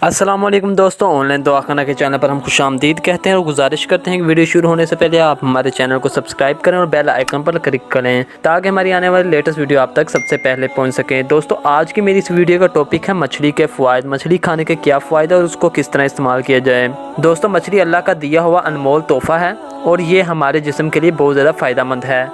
अस्सलाम वालेकुम दोस्तों, ऑनलाइन दुआ खाना के चैनल पर हम खुश आमदीद कहते हैं और गुजारिश करते हैं कि वीडियो शुरू होने से पहले आप हमारे चैनल को सब्सक्राइब करें और बेल आइकन पर क्लिक करें ताकि हमारी आने वाली लेटेस्ट वीडियो आप तक सबसे पहले पहुंच सके। दोस्तों, आज की मेरी इस वीडियो का टॉपिक है मछली के फ़वाइद। मछली खाने के क्या फ़ायदे और उसको किस तरह इस्तेमाल किया जाए। दोस्तों, मछली अल्लाह का दिया हुआ अनमोल तोहफ़ा है और ये हमारे जिस्म के लिए बहुत ज़्यादा फ़ायदेमंद है।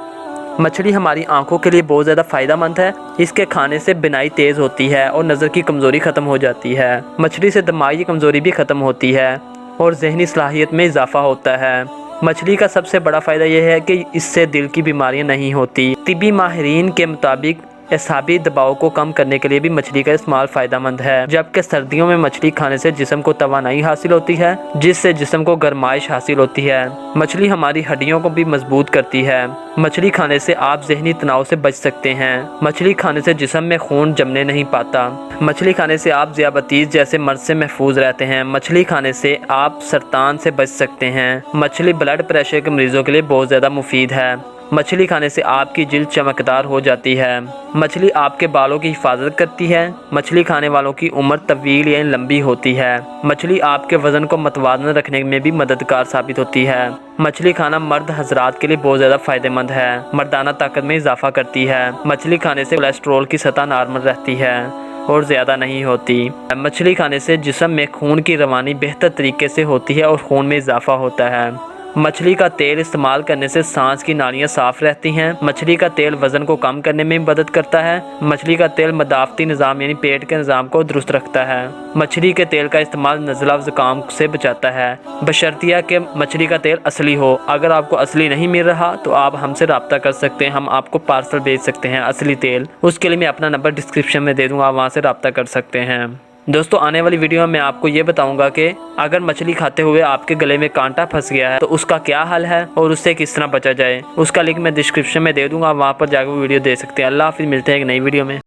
मछली हमारी आंखों के लिए बहुत ज़्यादा फ़ायदेमंद है। इसके खाने से बिनाई तेज़ होती है और नज़र की कमज़ोरी ख़त्म हो जाती है। मछली से दिमागी कमज़ोरी भी ख़त्म होती है और जहनी सलाहियत में इजाफ़ा होता है। मछली का सबसे बड़ा फ़ायदा यह है कि इससे दिल की बीमारियां नहीं होती। तिब्बी माहिरीन के मुताबिक एसाबी दबाव को कम करने के लिए भी मछली का इस्तेमाल फ़ायदेमंद है। जबकि सर्दियों में मछली खाने से जिस्म को तवानाई हासिल होती है, जिससे जिस्म को गर्माइश हासिल होती है। मछली हमारी हड्डियों को भी मजबूत करती है। मछली खाने से आप जहनी तनाव से बच सकते हैं। मछली खाने से जिस्म में खून जमने नहीं पाता। मछली खाने से आप ज़ियाबतीस जैसे मर्ज से महफूज रहते हैं। मछली खाने से आप सरतान से बच सकते हैं। मछली ब्लड प्रेशर के मरीजों के लिए बहुत ज़्यादा मुफीद है। मछली खाने से आपकी जिल्द चमकदार हो जाती है। मछली आपके बालों की हिफाजत करती है। मछली खाने वालों की उम्र तवील यानी लंबी होती है। मछली आपके वज़न को मतवाज़न रखने में भी मददगार साबित होती है। मछली खाना मर्द हजरात के लिए बहुत ज़्यादा फ़ायदेमंद है। मर्दाना ताकत में इजाफा करती है। मछली खाने से कोलेस्ट्रॉल की सतह नॉर्मल रहती है और ज़्यादा नहीं होती। मछली खाने से जिस्म में खून की रवानी बेहतर तरीके से होती है और खून में इजाफा होता है। मछली का तेल इस्तेमाल करने से सांस की नालियाँ साफ़ रहती हैं। मछली का तेल वज़न को कम करने में मदद करता है। मछली का तेल मदाफ़ती निज़ाम यानी पेट के निज़ाम को दुरुस्त रखता है। मछली के तेल का इस्तेमाल नज़ला ज़ुकाम से बचाता है, बशर्तिया कि मछली का तेल असली हो। अगर आपको असली नहीं मिल रहा तो आप हमसे रब्ता कर सकते हैं, हम आपको पार्सल भेज सकते हैं असली तेल। उसके लिए मैं अपना नंबर डिस्क्रिप्शन में दे दूँगा, आप वहाँ से रब्ता कर सकते हैं। दोस्तों, आने वाली वीडियो में मैं आपको ये बताऊंगा कि अगर मछली खाते हुए आपके गले में कांटा फंस गया है तो उसका क्या हल है और उससे किस तरह बचा जाए। उसका लिंक मैं डिस्क्रिप्शन में दे दूंगा, आप वहाँ पर जाकर वीडियो दे सकते हैं। अल्लाह हाफिज़, मिलते हैं एक नई वीडियो में।